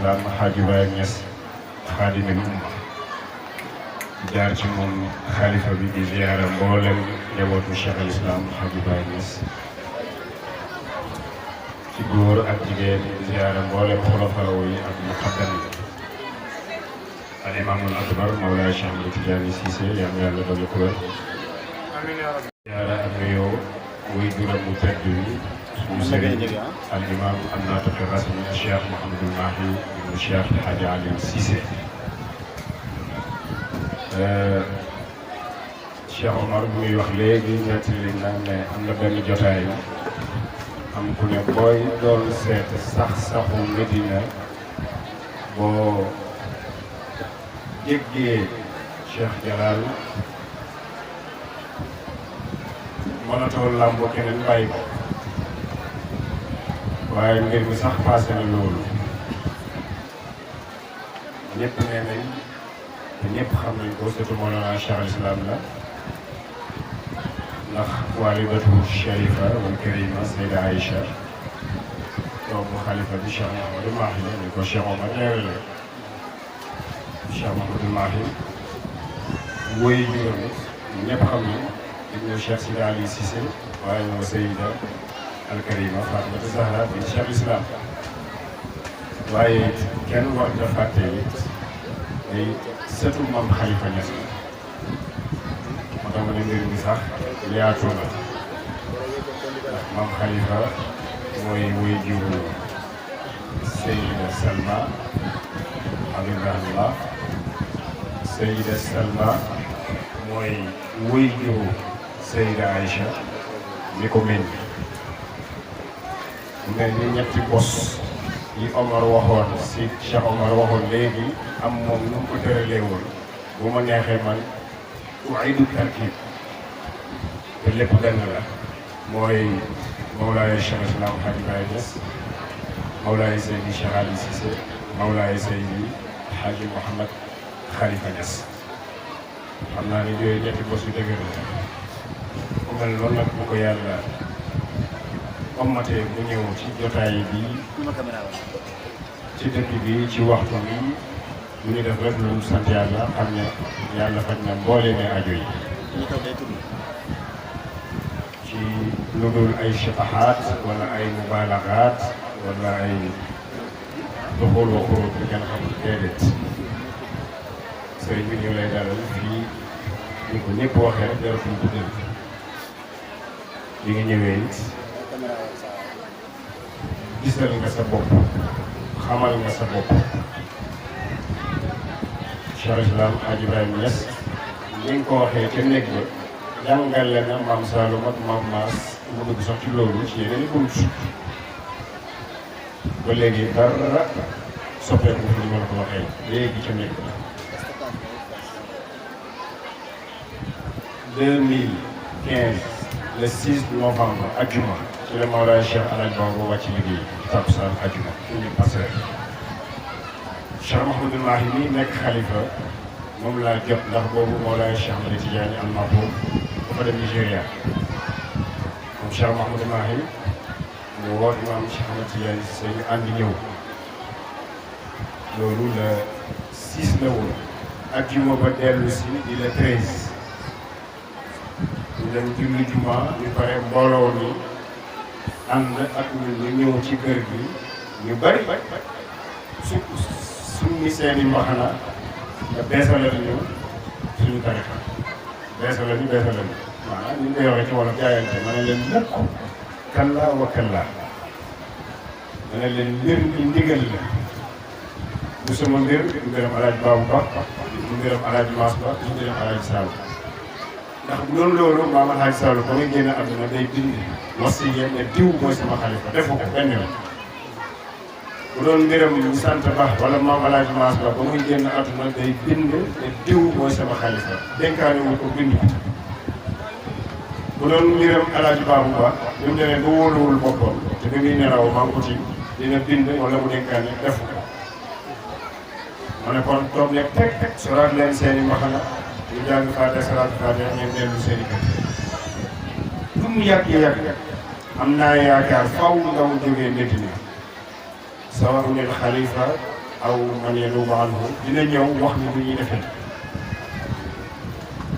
Islam Hadji Ibrahima Niass xaadimul umma jaar ci moom xalifa bi di ziyaara mboolem njabootu Cheikh al Islam Hadji Ibrahima Niass ci góor ak jigéen di ziyaara mboolem xulafaa yi ak muqaddam yi al imaamul akbar Mawlaay Cheikh Ahmed Tidiane Cissé yal na yàlla dolli ko wér ziyaara ak nuyoo wuy juram mu tedd wi suñu sëriñ al imam an naatiq rasmi Cheikh Mouhamadul Mahi ibnu Cheikh Hadji Ali Cissé Cheikh Omar bu muy wax léegi nettali na ne am na benn jotaay am ku ne booy doon seet sax-saxu Medina boo jéggee Cheikh Jalal mënatoo làmboo keneen bàyyi ko waaye mbir mi sax passé na loolu ñëpp nee nañ te ñëpp xam nañ ko surtout Mawlana Cheikh al Islam la ndax walidatu Sharifa wal Karima Sayda Aïcha doomu xalifa bi Cheikh Mouhamadou Mahi ni ko Cheikh Omar leerale Cheikh Mouhamadou Mahi woy juróom ñëpp xam nañ ibnu Cheikh Sida Ali Cissé waaye ñoo Sayda al Karima Fatimata Zahra bi Cheikh al Islam waaye kenn war da fàtte it day sëtu moom Khalifa Niass moo tax ma ne mbir mi sax yaatu na ndax moom Khalifa mooy wuy jiwu Seyida Salma Habibullah Seyida Salma mooy wuy jiwu Seyida Aïcha mi ko meññ mu mel ni ñetti bos yi Omar waxoon si Cheikh Omar waxoon léegi am moom nu mu ko tëralee woon bu ma neexee man uidu tarkib te lépp benn la mooy Mawlaay Cheikh Islam Hadji Ibrahima Niass Mawlaay Seydi Cheikh Ali Cissé Mawlaay Seydi Hadji Mouhamad Khalifa Niass xam naa ni yooyu ñetti bos yu dëgër la ku mel noonu nag bu ko yàlla ommatee bu ñëw ci jotaay bi ci dëkk bi ci waxtu bi lu ñu def rek lu sant yàlla xam ne yàlla faj na mboole ne aajo yi ci lu dul ay shifahaat wala ay mubalagaat wala ay duxul wa xuruj bi kenn xamul déedéet sëriñ bi ñu lay dalal fii ni ko ñëpp waxee rek jaratul guddal li nga ñëwee it gisal nga sa bopp xamal nga sa bopp Cheikh Islam Hadji Ibrahima Niass li nga ko waxee ca néeg ba jàngale na maam Saloum ak maam Maas mu dugg sax ci loolu ci yeneen i bunt ba léegi dara soppeeku fi ñu mën ko waxee léegi ca néeg ba 2015 le 6 novembre ajjuma ci la Mawlaay Cheikh Alaaji Bamba wàcc liggéey takkusaan ajjuma fi ñu passé Cheikh Mouhamadou Mahi mi nekk xalifa moom laa jot ndax boobu Mawlaay Cheikh Ahmed Tidiane am na ko dafa dem Nigéria moom Cheikh Mouhamadou Mahi mu woo imaam Cheikh Ahmed Tidiane si ñu ànd ñëw loolu le 6 la woon ajjuma ba dellu si di le 13 ñu dem julli juma ñu pare mbooloo mi ànd ak ñun ñu ñëw ci kër gi ñu bari suñu seeni mbaxana nga beesalal ñu suñu tarixa beesalal ñu maanaam ñu ngi koy waxee ci wolof jaayante ma ne leen mukk kallaa wa kallaa ma ne leen mbir mi ndigal la bu sama mbir du mbiram Alaaji Baabu Ba du mbiram Alaaji Maas Ba du mbiram Alaaji Saalu ndax bu doon loolu maam Alaaji Saalu ba muy génn àdduna day bind wasiya ne diw mooy sama xalifa defu ko benn yoon bu doon mbiram ñu sant Ba wala maam Alaaji Maas Ba ba muy génn àdduna day bind ne diw mooy sama xalifa dénkaane wu ko bind ko bu doon mbiram Alaaji Baabu Ba bi mu demee ba wóoluwul boppam te bi muy nelaw maa ngi ko ci dina bind wala mu dénkaane defu ko ma ne kon toog leen teg soraat leen seeni mbaxana ñu jàng Faatiha salaatu Faatiha ngeen dellu seeni kër lu mu yàgg am naa yaakaar faw ndaw jógee Medina sawaa'un al xalifa aw man yanuubu anhu dina ñëw wax ni lu ñuy defee.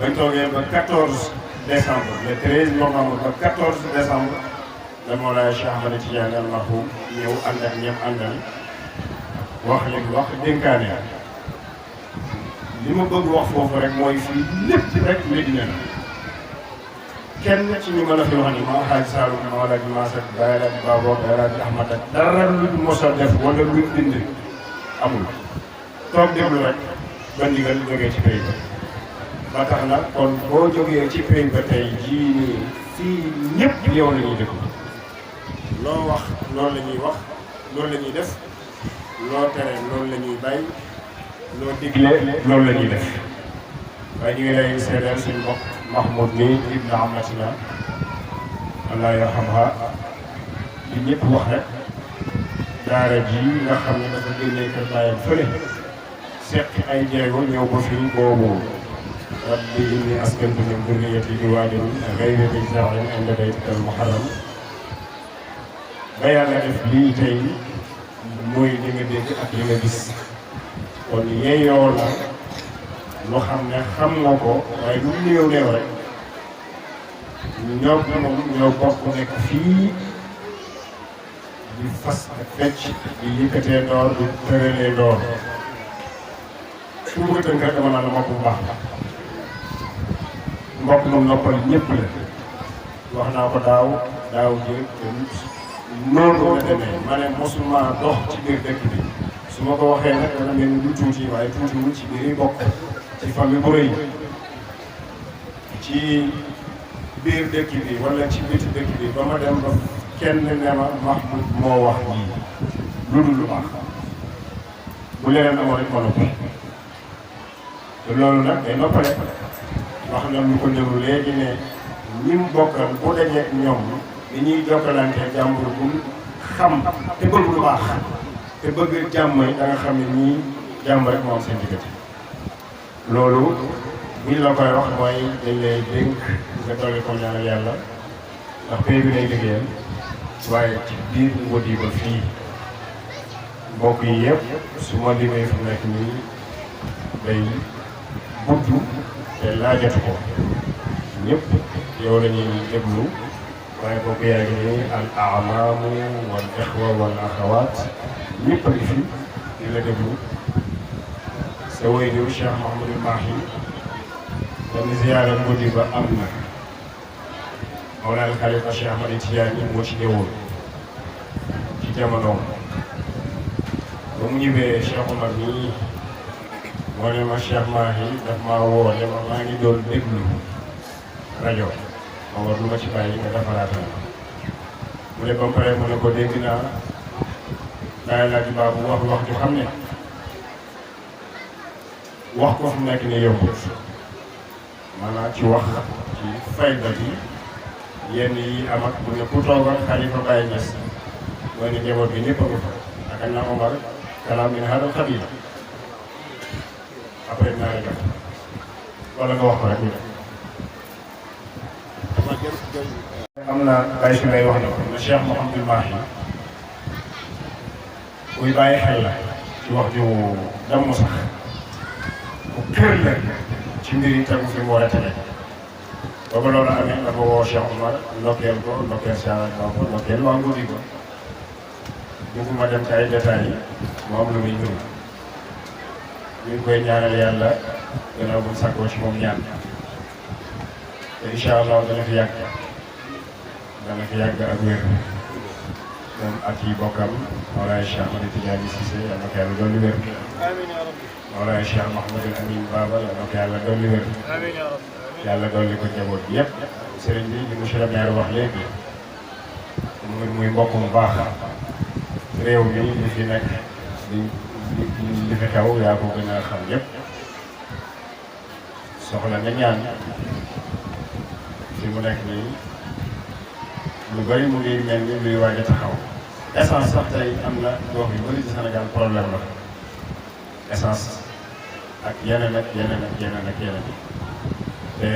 bañ toogee ba 14 décembre le 13 novembre ba 14 décembre la Mawlaaya Cheikh Ahmad Tidiane al marhum ñëw ànd ak ñëpp àndal wax li mu wax dénkaane li ma bëgg wax foofu rek mooy fii lépp rek Medina la kenn ci ñu mën a fi wax ni ma Hadj Saloum ma wala di Masak Baye la di Babo Baye la di Ahmad ak dara lu mos a def wala lu bind amul toog déglu rek ba ndigal jógee ci pays ba tax na kon boo jógee ci pays ba tey jii nii fii ñëpp yow la ñuy déglu loo wax loolu la ñuy wax loolu la ñuy def loo tere loolu la ñuy bàyyi loo digle loolu la ñuy def waaye ñu ngi lay seedeel suñu mbokk Mahmoud nii ibn amatina Allah yarhamha li ñëpp wax rek daara ji nga xam ne dafa génnee kër baayam fële seq ay jéego ñëw ba fii boobu rabbi inni askantu min durriyati bi waadin ghayri dhi zar'in 'inda baytikal muharram ba yàlla def lii tey mooy li nga dégg ak li nga gis kon yeeyoo la lu xam ne xam nga ko waaye lu néew néew rek ñoo bokk nekk fii di fas ak fecc di yëkkatee ndoor di tëralee ndoor su ma ko tënk rek dama naan la mbokk bu baax la mbokk moom noppal ñëpp la wax naa ko daaw jéeg te noonu la demee ma ne mosuma dox ci biir dëkk bi su ma ko waxee nag dana mel ni lu tuuti waaye tuutiwul ci biir yi bokk ci famille bu rëy ci biir dëkk bi wala ci biti dëkk bi ba ma dem ba kenn ne ma Mahmoud moo wax lii lu dul lu baax bu leneen amoon rek ma noppi te loolu nag day noppale wax na lu ko ñëw léegi ne ñi mu bokkal bu dajeeg ñoom dañuy jokkalante jàmbur bu xam te bëgg lu baax te bëgg jàmm yi da nga xam ne ñii jàmm rek moo am seen diggante loolu buñ la koy wax mooy dañ lay dénk nga dolli ko ñaanal yàlla ndax pays bi lay liggéeyal waaye ci biir wadi ba fii mbokk yi yëpp su ma limee fu nekk nii day gudd te laajatu ko ñëpp yow la ñuy déglu waaye bokk yaa ngi nii al amaamu wal ixwa wal axawaat ñëpp a ngi fi di la déglu sa waajur Cheikh Mouhamadul Mahi benn ziyaara guddi ba am na Mawlaana Xalifa Cheikh Ahmad Tidiane moo ci ñëwoon ci jamonoom ba mu ñibbee Cheikh Omar nii moo ne ma Cheikh Mahi daf maa woo ne ma maa ngi doon déglu rajo ma war lu ma ci bàyyi nga defaraatal mu ne ba mu pare mu ne ko dégg naa daay laaj baabu wax ju xam ne wax ko fu nekk ni yombut maanaam ci wax ci fayda bi yenn yi am ak mu ne ku toog ak Xalifa Baye Niass mooy ne njaboot bi ñëpp a ko fa ak na Omar kalaam min hadal xabiir après dinaa la jox wala nga wax ko rek ñu def am na Baye si lay wax na ko ne Cheikh Mouhamadul Mahi kuy bàyyi xel la ci wax ju damm sax bu kër la ci mbir yi tegu fi mu war a tege ba ba loolu amee dafa woo Cheikh Omar ndokkeel ko ndokkeel Cheikh ko ndokkeel waa Ngodi ko bëgguma dem ci ay détails yi moom lu muy ñëw ñu ngi koy ñaanal yàlla gannaaw bu ñu sàkkoo ci moom ñaan te incha allah dana fi yàgg ak wér moom ak yi bokkam Mawlaay Cheikh Ahmad Tidiane Cissé yal na ko yàlla dolli wér Mawlaay Cheikh Mahmoudul Amin Baba yal na ko yàlla dolli wér yàlla dolli ko njaboot bi yëpp sëriñ bi li monsieur le maire wax léegi muy mbokk mu baax réew mi li fi nekk li fi xew yaa ko gën a xam yëpp soxla nga ñaan fi mu nekk nii lu bari mu ngi mel ni luy waaj a taxaw essence sax tey am na gox yu bari ci Sénégal problème la essence ak yeneen ak yeneen ak yeneen ak yeneen te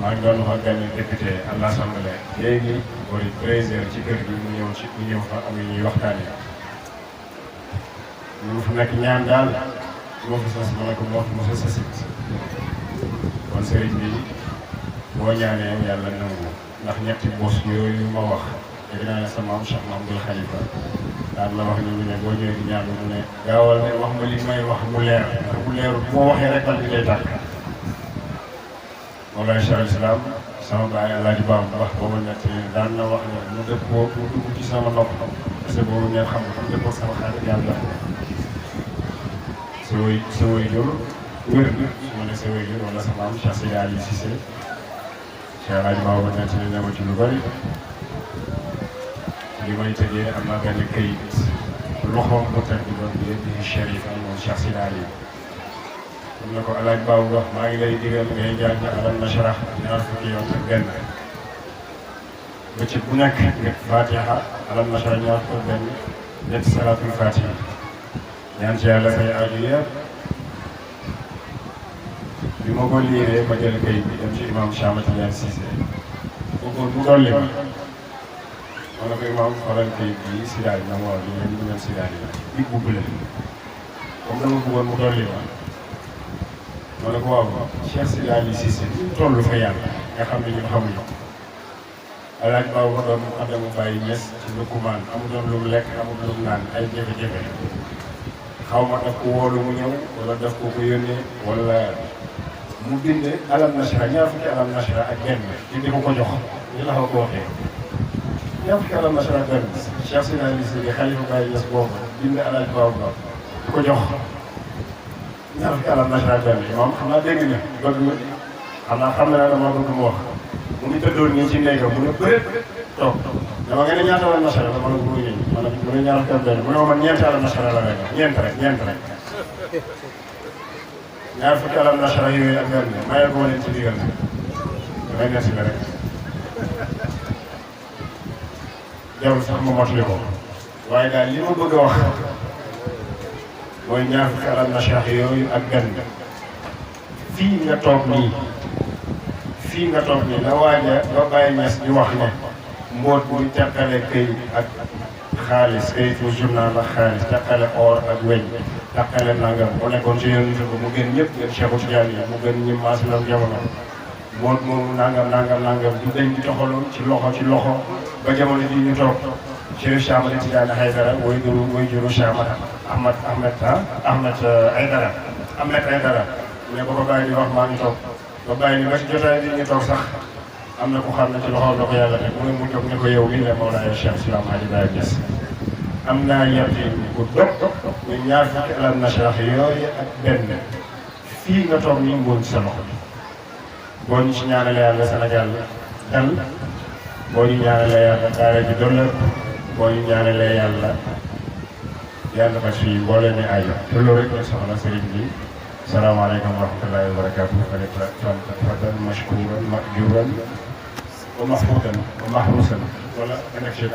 maa ngi doon wax benn député à l'Assemblée léegi boori 13 heures ci kër gi mu ñëw fa am yu ñuy waxtaanee ñu fi nekk ñaan daal moo fi sas ma ne ko moo fi mos a sasit kon sëriñ bi boo ñaanee yàlla nangu ndax ñetti bos yooyu ma wax dégg naa ne sa maam Cheikh Mamadou Khalifa daan la wax ni ne boo ñëwee di ñaan mu ne gaawal ne wax ma li may wax mu leer ndax bu leerul bu ma waxee rek bal bi day tàkk Mawlaay Cheikh al Islam sama baay Alaaji Baam wax boobu nett daan na wax ne mu dëppoo mu dugg ci sama nopp parce que boobu ngeen xam ne mu dëppoo sama xarit yàlla sa way jur wér na su ma ne sa way jur wala sa maam Cheikh Seydi Ali Cissé Cheikh Alaaji Baam ba nett ne ma ci lu bari li may tëjee am na benn këyit loxoom bu teg bi doon bi di Chérif moom Cheikh Seydi Ali am na ko alaaj baabu wax maa ngi lay digal ngay jàng alam nashrah ñaar fukki yoon ak benn bëccëg bu nekk nga fatiha alam nashrah ñaar fukki benn ñetti salaatul fatiha ñaan ci yàlla say aaju yëpp bi ma ko liiree ma jël kayit bi dem ci imam Chama Tidiane Cissé bëggoon mu dolli ma ne ko imam xoolal kayit bi sidaal na ma wax li ngeen ñu ngeen sidaal yi dig bu bële comme dama bëggoon mu dolli ma ne ko waaw Cheikh Seydi Ali Cissé ñu toll fa yàlla nga xam ne ñun xamuñu alaaj baabu ma doon Adamu Baye Niass ci Ndoukoumane amutoon lu mu lekk amul lu mu naan ay jafe-jafe xaw ma daf ko woolu mu ñëw wala daf ko ko yónnee wala mu binde alam nashrah ñaar fukki alam nashrah ak benn di ko ko jox ñu la ko waxee ñaar fukki alam nashrah ak benn Cheikh Seydi Ali Cissé xalifa Baye Niass boobu binde alaaj baabu ba di ko jox ñaar fukki alam nashrah benn moom xam naa dégg nga bëgg xam naa dama bëgg mu wax mu ngi tëddoon nii ci néegam mu ne bëreet toog dama nga ne ñaata alam nashrah la ma ne ko muy nii ma ne mu ne ñaar fukki ak benn mu ne ma man ñeenti alam nashrah la rek ñeent rek ñaar fukki alam nashrah yooyu ak benn mayee ko leen ci digal damay nekk la rek jarul sax ma motali ko waaye daal li ma bëgg a wax mooy ñaar fukki alam nashrah yooyu ak benn fii nga toog nii la waaja ba Baye Niass di wax ne mboot bu teqale këyit ak xaalis këyitu journal ak xaalis teqale or ak weñ teqale nangam bu nekkoon ci yonent ba mu gën ñëpp gën Cheikhu Tidiane yi mu gën ñi maas lam jamono mboot moomu nangam du dañ di toxaloon ci loxo ba jamono ji ñu toog Chérif Cheikh Ahmed Tidiane Haydara way juru Cheikh Ahmed Aydara mu ne ba ko bàyyi di wax maa ngi toog ba bàyyi ni ba ci jotaay bi ñu toog sax am na ku xam ne ci loxo la ko yàlla teg mu ne mu jóg ne ko yow lii la Mawlaaya Cheikh Islam Hadji Baye Niass am naa yaqin bu dog ñu ñaar fukki alam nashrah yooyu ak benn fii nga toog nii mboon ci sa loxo bi boo ñu ci ñaanale yàlla Sénégal dal boo ñu ñaanalee yàlla daara ji dollar boo ñu ñaanalee yàlla ba ci boole ne ay te loolu rek la soxla sëriñ bi salaamaaleykum wa rahmatullahi wa barakaatuh falyatafaddal mashkuuran ma'juuran wa mahmuudan wa mahruusan wala nga nekk ci